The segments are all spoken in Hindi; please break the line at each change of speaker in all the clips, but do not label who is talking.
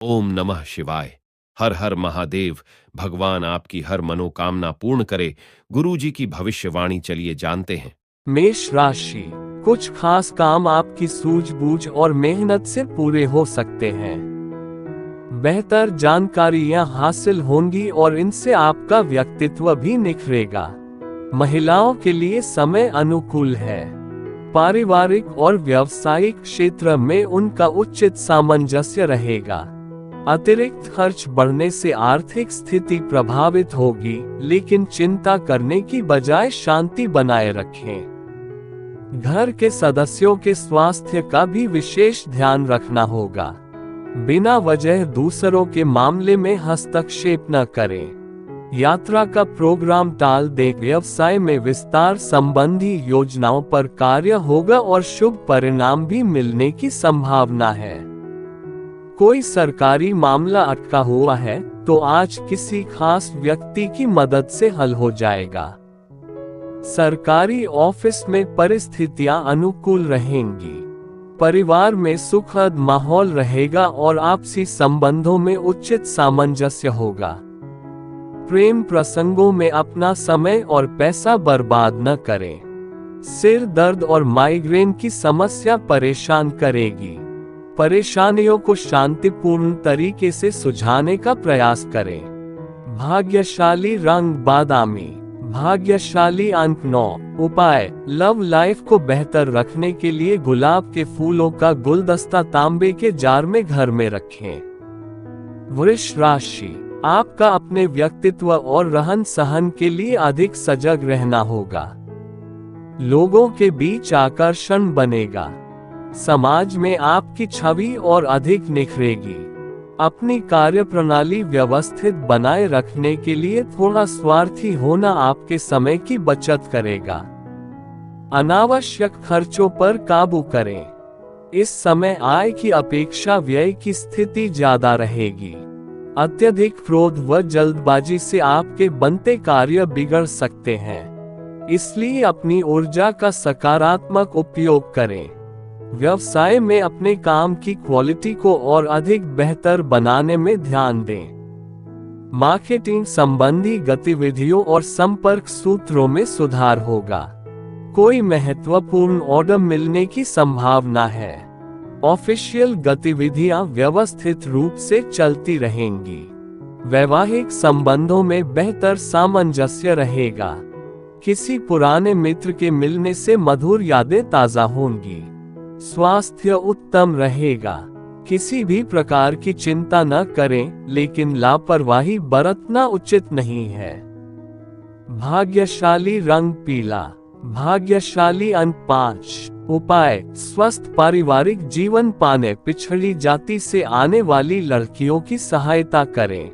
ओम नमः शिवाय। हर हर महादेव। भगवान आपकी हर मनोकामना पूर्ण करे। गुरु जी की भविष्यवाणी चलिए जानते हैं।
मेष राशि। कुछ खास काम आपकी सूझबूझ और मेहनत से पूरे हो सकते हैं। बेहतर जानकारियां हासिल होंगी और इनसे आपका व्यक्तित्व भी निखरेगा। महिलाओं के लिए समय अनुकूल है। पारिवारिक और व्यावसायिक क्षेत्र में उनका उचित सामंजस्य रहेगा। अतिरिक्त खर्च बढ़ने से आर्थिक स्थिति प्रभावित होगी, लेकिन चिंता करने की बजाय शांति बनाए रखें। घर के सदस्यों के स्वास्थ्य का भी विशेष ध्यान रखना होगा। बिना वजह दूसरों के मामले में हस्तक्षेप न करें। यात्रा का प्रोग्राम टाल दें। व्यवसाय में विस्तार संबंधी योजनाओं पर कार्य होगा और शुभ परिणाम भी मिलने की संभावना है। कोई सरकारी मामला अटका हुआ है तो आज किसी खास व्यक्ति की मदद से हल हो जाएगा। सरकारी ऑफिस में परिस्थितियां अनुकूल रहेंगी। परिवार में सुखद माहौल रहेगा और आपसी संबंधों में उचित सामंजस्य होगा। प्रेम प्रसंगों में अपना समय और पैसा बर्बाद न करें। सिर दर्द और माइग्रेन की समस्या परेशान करेगी। परेशानियों को शांतिपूर्ण तरीके से सुलझाने का प्रयास करें। भाग्यशाली रंग बादामी। भाग्यशाली अंक 9। उपाय: लव लाइफ को बेहतर रखने के लिए गुलाब के फूलों का गुलदस्ता तांबे के जार में घर में रखें। वृष राशि। आपका अपने व्यक्तित्व और रहन सहन के लिए अधिक सजग रहना होगा। लोगों के बीच आकर्षण बनेगा। समाज में आपकी छवि और अधिक निखरेगी। अपनी कार्यप्रणाली व्यवस्थित बनाए रखने के लिए थोड़ा स्वार्थी होना आपके समय की बचत करेगा। अनावश्यक खर्चों पर काबू करें। इस समय आय की अपेक्षा व्यय की स्थिति ज्यादा रहेगी। अत्यधिक क्रोध व जल्दबाजी से आपके बनते कार्य बिगड़ सकते हैं, इसलिए अपनी ऊर्जा का सकारात्मक उपयोग करें। व्यवसाय में अपने काम की क्वालिटी को और अधिक बेहतर बनाने में ध्यान दें। मार्केटिंग संबंधी गतिविधियों और संपर्क सूत्रों में सुधार होगा। कोई महत्वपूर्ण ऑर्डर मिलने की संभावना है। ऑफिशियल गतिविधियां व्यवस्थित रूप से चलती रहेंगी। वैवाहिक संबंधों में बेहतर सामंजस्य रहेगा। किसी पुराने मित्र के मिलने से मधुर यादें ताजा होंगी। स्वास्थ्य उत्तम रहेगा। किसी भी प्रकार की चिंता न करें, लेकिन लापरवाही बरतना उचित नहीं है। भाग्यशाली रंग पीला। भाग्यशाली अंक 5। उपाय: स्वस्थ पारिवारिक जीवन पाने पिछड़ी जाति से आने वाली लड़कियों की सहायता करें।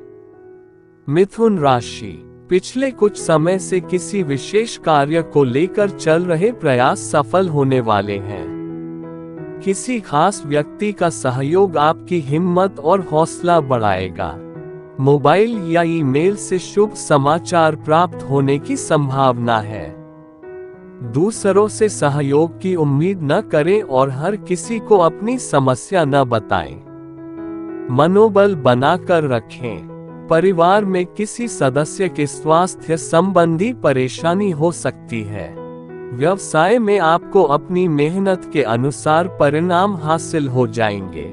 मिथुन राशि। पिछले कुछ समय से किसी विशेष कार्य को लेकर चल रहे प्रयास सफल होने वाले हैं। किसी खास व्यक्ति का सहयोग आपकी हिम्मत और हौसला बढ़ाएगा। मोबाइल या ईमेल से शुभ समाचार प्राप्त होने की संभावना है। दूसरों से सहयोग की उम्मीद न करें और हर किसी को अपनी समस्या न बताएं। मनोबल बनाकर रखें। परिवार में किसी सदस्य के स्वास्थ्य संबंधी परेशानी हो सकती है। व्यवसाय में आपको अपनी मेहनत के अनुसार परिणाम हासिल हो जाएंगे।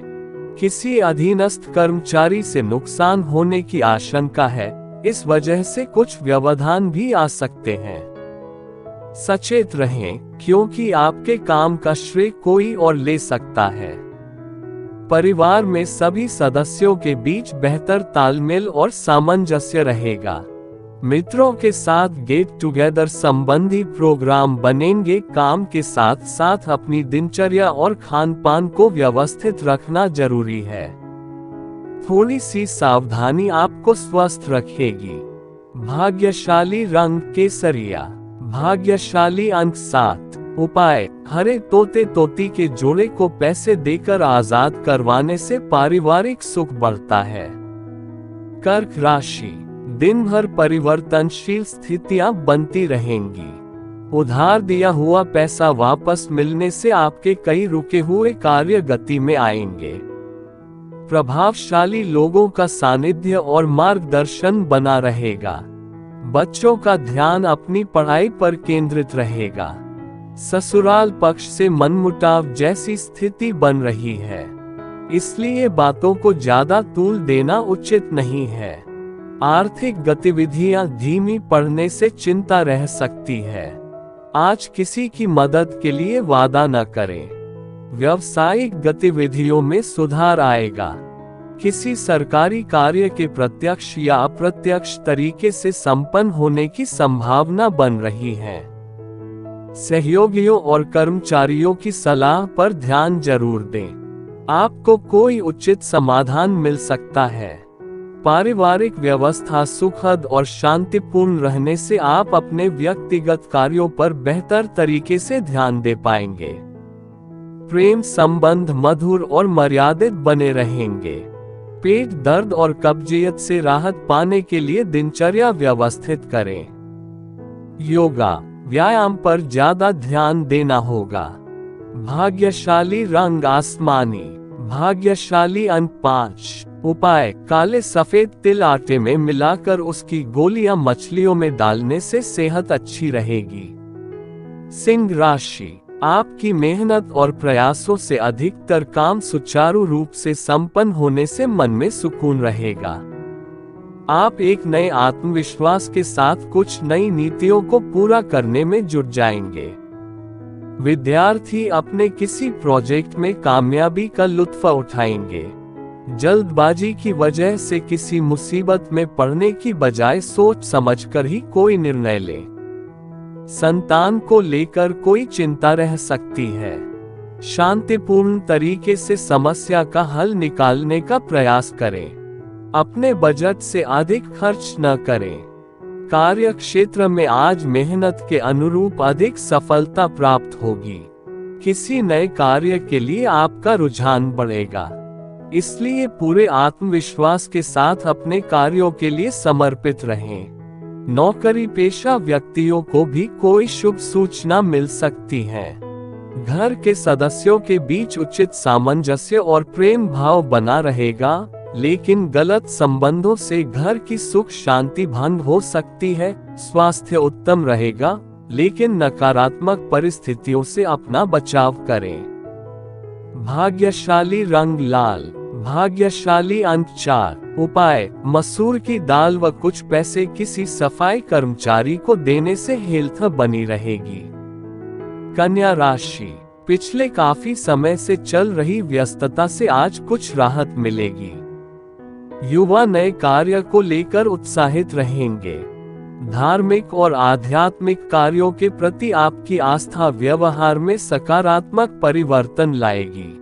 किसी अधीनस्थ कर्मचारी से नुकसान होने की आशंका है, इस वजह से कुछ व्यवधान भी आ सकते हैं। सचेत रहें, क्योंकि आपके काम का श्रेय कोई और ले सकता है। परिवार में सभी सदस्यों के बीच बेहतर तालमेल और सामंजस्य रहेगा। मित्रों के साथ गेट टुगेदर संबंधी प्रोग्राम बनेंगे। काम के साथ साथ अपनी दिनचर्या और खान पान को व्यवस्थित रखना जरूरी है। थोड़ी सी सावधानी आपको स्वस्थ रखेगी। भाग्यशाली रंग केसरिया। भाग्यशाली अंक 7। उपाय: हरे तोते तोती के जोड़े को पैसे देकर आजाद करवाने से पारिवारिक सुख बढ़ता है। कर्क राशि। दिन भर परिवर्तनशील स्थितियां बनती रहेंगी। उधार दिया हुआ पैसा वापस मिलने से आपके कई रुके हुए कार्य गति में आएंगे। प्रभावशाली लोगों का सानिध्य और मार्गदर्शन बना रहेगा। बच्चों का ध्यान अपनी पढ़ाई पर केंद्रित रहेगा। ससुराल पक्ष से मनमुटाव जैसी स्थिति बन रही है, इसलिए बातों को ज्यादा तूल देना उचित नहीं है। आर्थिक गतिविधियां धीमी पड़ने से चिंता रह सकती है। आज किसी की मदद के लिए वादा न करें। व्यावसायिक गतिविधियों में सुधार आएगा। किसी सरकारी कार्य के प्रत्यक्ष या अप्रत्यक्ष तरीके से संपन्न होने की संभावना बन रही है। सहयोगियों और कर्मचारियों की सलाह पर ध्यान जरूर दें। आपको कोई उचित समाधान मिल सकता है। पारिवारिक व्यवस्था सुखद और शांतिपूर्ण रहने से आप अपने व्यक्तिगत कार्यों पर बेहतर तरीके से ध्यान दे पाएंगे। प्रेम संबंध मधुर और मर्यादित बने रहेंगे। पेट दर्द और कब्जियत से राहत पाने के लिए दिनचर्या व्यवस्थित करें। योगा व्यायाम पर ज्यादा ध्यान देना होगा। भाग्यशाली रंग आसमानी, भाग्यशाली अंक 5। उपाय काले सफेद तिल आटे में मिलाकर उसकी गोलियां मछलियों में डालने से सेहत अच्छी रहेगी। सिंह राशि, आपकी मेहनत और प्रयासों से अधिकतर काम सुचारू रूप से संपन्न होने से मन में सुकून रहेगा। आप एक नए आत्मविश्वास के साथ कुछ नई नीतियों को पूरा करने में जुट जाएंगे। विद्यार्थी अपने किसी प्रोजेक्ट में कामयाबी का लुत्फ उठाएंगे। जल्दबाजी की वजह से किसी मुसीबत में पड़ने की बजाय सोच समझकर ही कोई निर्णय लें। संतान को लेकर कोई चिंता रह सकती है। शांतिपूर्ण तरीके से समस्या का हल निकालने का प्रयास करें। अपने बजट से अधिक खर्च न करें। कार्य क्षेत्र में आज मेहनत के अनुरूप अधिक सफलता प्राप्त होगी। किसी नए कार्य के लिए आपका रुझान बढ़ेगा, इसलिए पूरे आत्मविश्वास के साथ अपने कार्यों के लिए समर्पित रहें। नौकरी पेशा व्यक्तियों को भी कोई शुभ सूचना मिल सकती है। घर के सदस्यों के बीच उचित सामंजस्य और प्रेम भाव बना रहेगा, लेकिन गलत संबंधों से घर की सुख शांति भंग हो सकती है। स्वास्थ्य उत्तम रहेगा, लेकिन नकारात्मक परिस्थितियों से अपना बचाव करें। भाग्यशाली रंग लाल, भाग्यशाली अंक 4। उपाय मसूर की दाल व कुछ पैसे किसी सफाई कर्मचारी को देने से हेल्थ बनी रहेगी। कन्या राशि, पिछले काफी समय से चल रही व्यस्तता से आज कुछ राहत मिलेगी। युवा नए कार्य को लेकर उत्साहित रहेंगे। धार्मिक और आध्यात्मिक कार्यों के प्रति आपकी आस्था व्यवहार में सकारात्मक परिवर्तन लाएगी।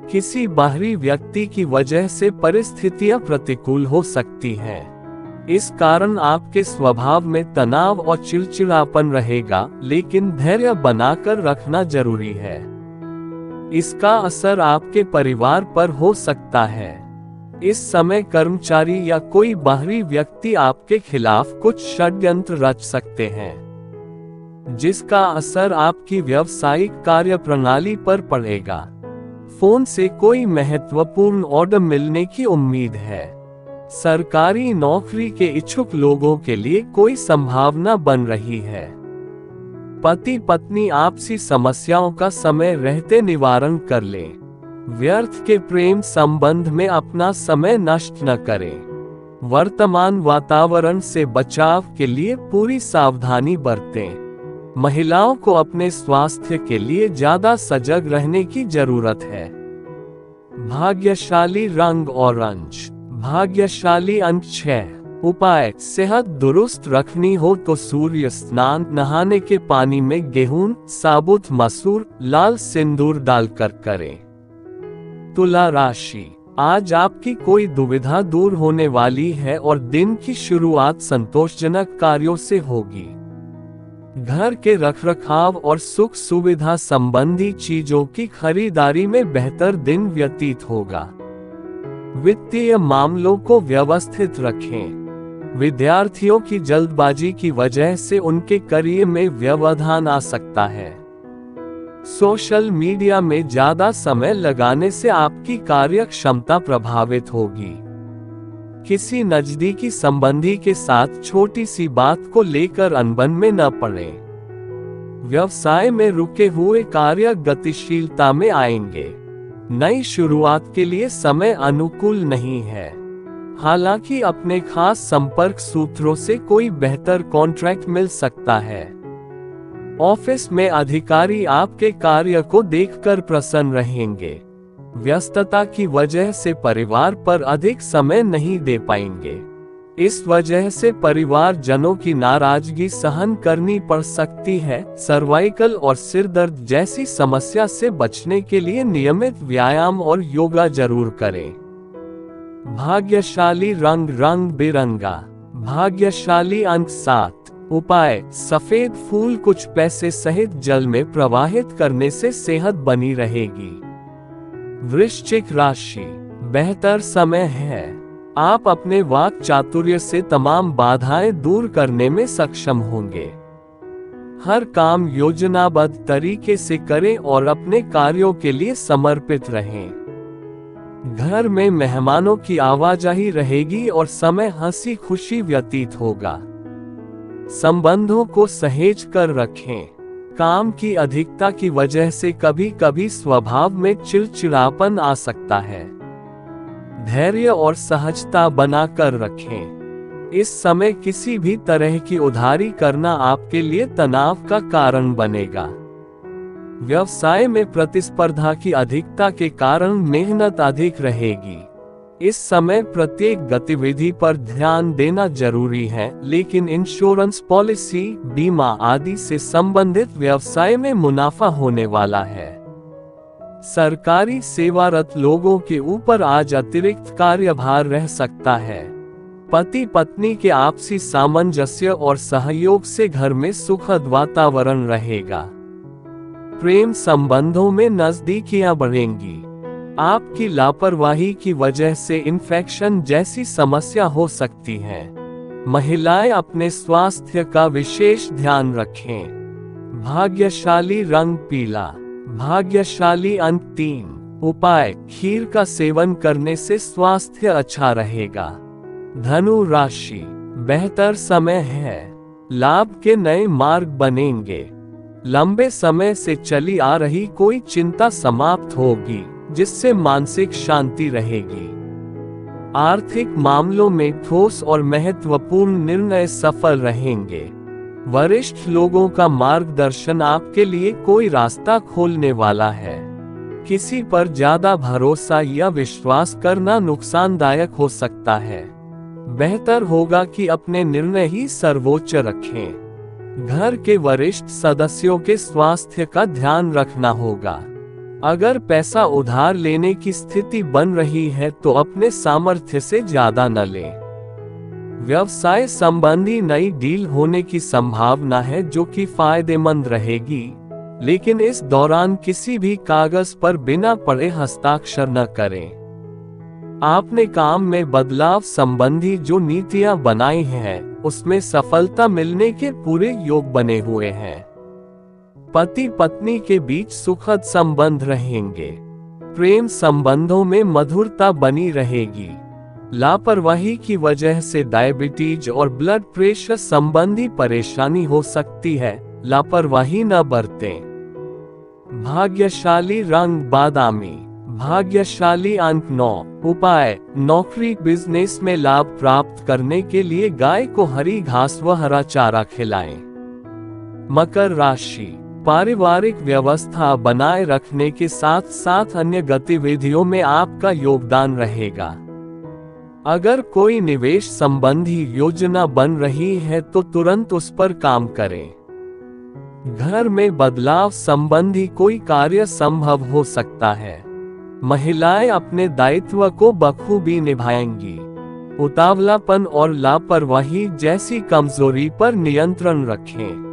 किसी बाहरी व्यक्ति की वजह से परिस्थितियां प्रतिकूल हो सकती हैं। इस कारण आपके स्वभाव में तनाव और चिड़चिड़ापन रहेगा, लेकिन धैर्य बनाकर रखना जरूरी है। इसका असर आपके परिवार पर हो सकता है। इस समय कर्मचारी या कोई बाहरी व्यक्ति आपके खिलाफ कुछ षड्यंत्र रच सकते हैं, जिसका असर आपकी व्यावसायिक कार्य प्रणाली पर पड़ेगा। फोन से कोई महत्वपूर्ण ऑर्डर मिलने की उम्मीद है। सरकारी नौकरी के इच्छुक लोगों के लिए कोई संभावना बन रही है। पति पत्नी आपसी समस्याओं का समय रहते निवारण कर लें। व्यर्थ के प्रेम संबंध में अपना समय नष्ट न करें। वर्तमान वातावरण से बचाव के लिए पूरी सावधानी बरतें। महिलाओं को अपने स्वास्थ्य के लिए ज्यादा सजग रहने की जरूरत है। भाग्यशाली रंग ऑरेंज, भाग्यशाली अंक 6। उपाय सेहत दुरुस्त रखनी हो तो सूर्य स्नान, नहाने के पानी में गेहूं, साबुत मसूर, लाल सिंदूर डालकर करें। तुला राशि, आज आपकी कोई दुविधा दूर होने वाली है और दिन की शुरुआत संतोषजनक कार्यों से होगी। घर के रखरखाव और सुख सुविधा संबंधी चीजों की खरीदारी में बेहतर दिन व्यतीत होगा। वित्तीय मामलों को व्यवस्थित रखें। विद्यार्थियों की जल्दबाजी की वजह से उनके करियर में व्यवधान आ सकता है। सोशल मीडिया में ज्यादा समय लगाने से आपकी कार्य क्षमता प्रभावित होगी। किसी नजदीकी संबंधी के साथ छोटी सी बात को लेकर अनबन में न पड़ें। व्यवसाय में रुके हुए कार्य गतिशीलता में आएंगे। नई शुरुआत के लिए समय अनुकूल नहीं है। हालांकि अपने खास संपर्क सूत्रों से कोई बेहतर कॉन्ट्रैक्ट मिल सकता है। ऑफिस में अधिकारी आपके कार्य को देखकर प्रसन्न रहेंगे। व्यस्तता की वजह से परिवार पर अधिक समय नहीं दे पाएंगे। इस वजह से परिवार जनों की नाराजगी सहन करनी पड़ सकती है। सर्वाइकल और सिर दर्द जैसी समस्या से बचने के लिए नियमित व्यायाम और योगा जरूर करें। भाग्यशाली रंग रंग बिरंगा। भाग्यशाली अंक 7। उपाय: सफेद फूल कुछ पैसे सहित जल में प्रवाहित करने से सेहत बनी रहेगी। वृश्चिक राशि, बेहतर समय है। आप अपने वाक चातुर्य से तमाम बाधाएं दूर करने में सक्षम होंगे। हर काम योजनाबद्ध तरीके से करें और अपने कार्यों के लिए समर्पित रहें। घर में मेहमानों की आवाजाही रहेगी और समय हंसी खुशी व्यतीत होगा। संबंधों को सहेज कर रखें। काम की अधिकता की वजह से कभी कभी स्वभाव में चिड़चिड़ापन आ सकता है। धैर्य और सहजता बनाकर रखें। इस समय किसी भी तरह की उधारी करना आपके लिए तनाव का कारण बनेगा। व्यवसाय में प्रतिस्पर्धा की अधिकता के कारण मेहनत अधिक रहेगी। इस समय प्रत्येक गतिविधि पर ध्यान देना जरूरी है, लेकिन इंश्योरेंस पॉलिसी, बीमा आदि से संबंधित व्यवसाय में मुनाफा होने वाला है। सरकारी सेवारत लोगों के ऊपर आज अतिरिक्त कार्यभार रह सकता है। पति पत्नी के आपसी सामंजस्य और सहयोग से घर में सुखद वातावरण रहेगा। प्रेम संबंधों में नजदीकियां बढ़ेंगी। आपकी लापरवाही की वजह से इन्फेक्शन जैसी समस्या हो सकती है। महिलाएं अपने स्वास्थ्य का विशेष ध्यान रखें। भाग्यशाली रंग पीला। भाग्यशाली अंक 3। उपाय: खीर का सेवन करने से स्वास्थ्य अच्छा रहेगा। धनु राशि, बेहतर समय है। लाभ के नए मार्ग बनेंगे। लंबे समय से चली आ रही कोई चिंता समाप्त होगी, जिससे मानसिक शांति रहेगी। आर्थिक मामलों में ठोस और महत्वपूर्ण निर्णय सफल रहेंगे। वरिष्ठ लोगों का मार्गदर्शन आपके लिए कोई रास्ता खोलने वाला है। किसी पर ज्यादा भरोसा या विश्वास करना नुकसानदायक हो सकता है। बेहतर होगा कि अपने निर्णय ही सर्वोच्च रखें। घर के वरिष्ठ सदस्यों के स्वास्थ्य का ध्यान रखना होगा। अगर पैसा उधार लेने की स्थिति बन रही है तो अपने सामर्थ्य से ज्यादा न लें। व्यवसाय संबंधी नई डील होने की संभावना है जो कि फायदेमंद रहेगी, लेकिन इस दौरान किसी भी कागज पर बिना पढ़े हस्ताक्षर न करें। आपने काम में बदलाव संबंधी जो नीतियां बनाई हैं, उसमें सफलता मिलने के पूरे योग बने हुए हैं। पति पत्नी के बीच सुखद संबंध रहेंगे। प्रेम संबंधों में मधुरता बनी रहेगी। लापरवाही की वजह से डायबिटीज और ब्लड प्रेशर संबंधी परेशानी हो सकती है। लापरवाही न बरतें। भाग्यशाली रंग बादामी। भाग्यशाली अंक 9। उपाय: नौकरी बिजनेस में लाभ प्राप्त करने के लिए गाय को हरी घास व हरा चारा खिलाएं। मकर राशि, पारिवारिक व्यवस्था बनाए रखने के साथ साथ अन्य गतिविधियों में आपका योगदान रहेगा। अगर कोई निवेश संबंधी योजना बन रही है तो तुरंत उस पर काम करें। घर में बदलाव संबंधी कोई कार्य संभव हो सकता है। महिलाएं अपने दायित्व को बखूबी निभाएंगी। उतावलापन और लापरवाही जैसी कमजोरी पर नियंत्रण रखें।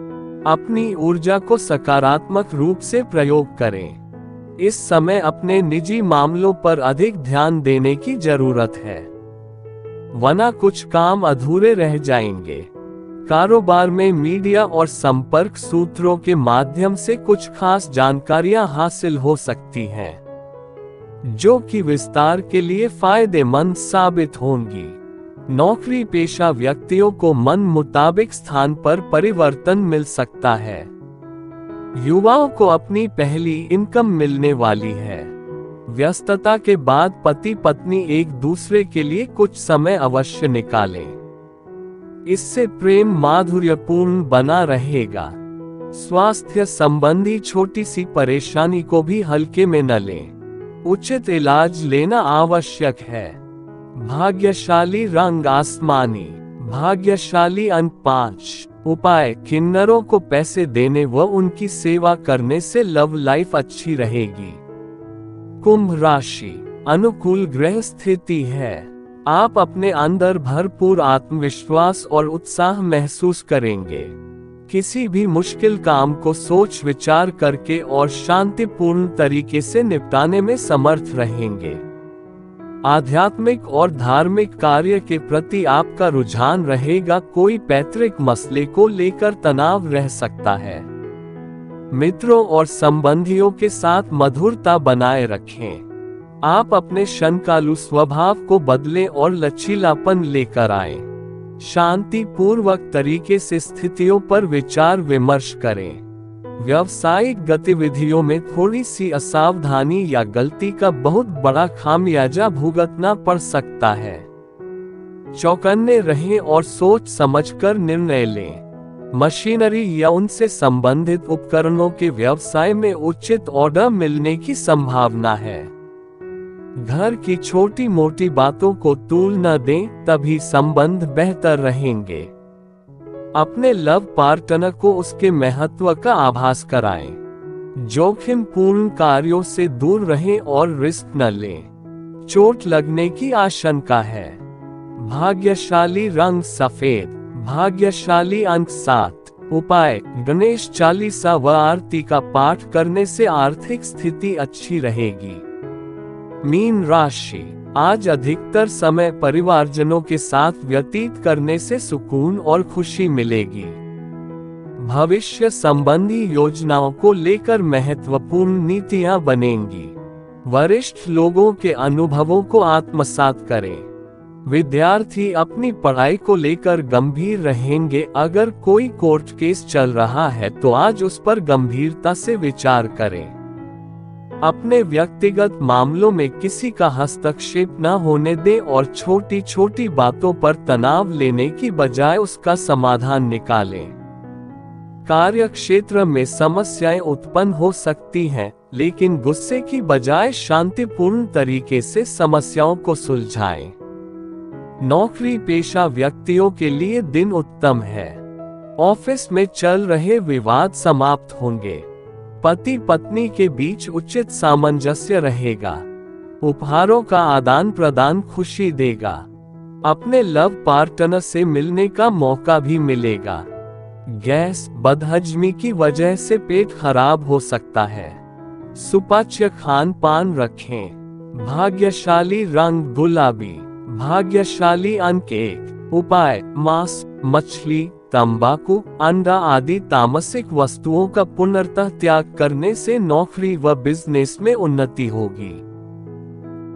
अपनी ऊर्जा को सकारात्मक रूप से प्रयोग करें। इस समय अपने निजी मामलों पर अधिक ध्यान देने की जरूरत है, वरना कुछ काम अधूरे रह जाएंगे। कारोबार में मीडिया और संपर्क सूत्रों के माध्यम से कुछ खास जानकारियां हासिल हो सकती हैं, जो कि विस्तार के लिए फायदेमंद साबित होंगी। नौकरी पेशा व्यक्तियों को मन मुताबिक स्थान पर परिवर्तन मिल सकता है। युवाओं को अपनी पहली इनकम मिलने वाली है। व्यस्तता के बाद पति पत्नी एक दूसरे के लिए कुछ समय अवश्य निकालें। इससे प्रेम माधुर्यपूर्ण बना रहेगा। स्वास्थ्य संबंधी छोटी सी परेशानी को भी हल्के में न लें। उचित इलाज लेना आवश्यक है। भाग्यशाली रंग आसमानी। भाग्यशाली अंक 5। उपाय: किन्नरों को पैसे देने व उनकी सेवा करने से लव लाइफ अच्छी रहेगी। कुंभ राशि। अनुकूल ग्रह स्थिति है। आप अपने अंदर भरपूर आत्मविश्वास और उत्साह महसूस करेंगे। किसी भी मुश्किल काम को सोच विचार करके और शांतिपूर्ण तरीके से निपटाने में समर्थ रहेंगे। आध्यात्मिक और धार्मिक कार्य के प्रति आपका रुझान रहेगा। कोई पैतृक मसले को लेकर तनाव रह सकता है। मित्रों और संबंधियों के साथ मधुरता बनाए रखें। आप अपने शंकालु स्वभाव को बदलें और लचीलापन लेकर आएं। शांतिपूर्वक तरीके से स्थितियों पर विचार विमर्श करें। व्यावसायिक गतिविधियों में थोड़ी सी असावधानी या गलती का बहुत बड़ा खामियाजा भुगतना पड़ सकता है। चौकन्ने रहें और सोच समझकर निर्णय लें। मशीनरी या उनसे संबंधित उपकरणों के व्यवसाय में उचित ऑर्डर मिलने की संभावना है। घर की छोटी मोटी बातों को तूल न दें, तभी संबंध बेहतर रहेंगे। अपने लव पार्टनर को उसके महत्व का आभास कराएं। जोखिम पूर्ण कार्यों से दूर रहें और रिस्क न लें। चोट लगने की आशंका है। भाग्यशाली रंग सफेद। भाग्यशाली अंक 7। उपाय: गणेश चालीसा व आरती का पाठ करने से आर्थिक स्थिति अच्छी रहेगी। मीन राशि। आज अधिकतर समय परिवारजनों के साथ व्यतीत करने से सुकून और खुशी मिलेगी। भविष्य संबंधी योजनाओं को लेकर महत्वपूर्ण नीतियां बनेंगी। वरिष्ठ लोगों के अनुभवों को आत्मसात करें। विद्यार्थी अपनी पढ़ाई को लेकर गंभीर रहेंगे। अगर कोई कोर्ट केस चल रहा है तो आज उस पर गंभीरता से विचार करें। अपने व्यक्तिगत मामलों में किसी का हस्तक्षेप न होने दें और छोटी छोटी बातों पर तनाव लेने की बजाय उसका समाधान निकालें। कार्य क्षेत्र में समस्याएं उत्पन्न हो सकती हैं, लेकिन गुस्से की बजाय शांतिपूर्ण तरीके से समस्याओं को सुलझाएं। नौकरी पेशा व्यक्तियों के लिए दिन उत्तम है। ऑफिस में चल रहे विवाद समाप्त होंगे। पति पत्नी के बीच उचित सामंजस्य रहेगा। उपहारों का आदान प्रदान खुशी देगा। अपने लव पार्टनर से मिलने का मौका भी मिलेगा। गैस बदहजमी की वजह से पेट खराब हो सकता है। सुपाच्य खान पान रखें। भाग्यशाली रंग गुलाबी। भाग्यशाली अंक 1। उपाय: मांस, मछली, तंबाकू, अंडा आदि तामसिक वस्तुओं का पूर्णतः त्याग करने से नौकरी व बिजनेस में उन्नति होगी।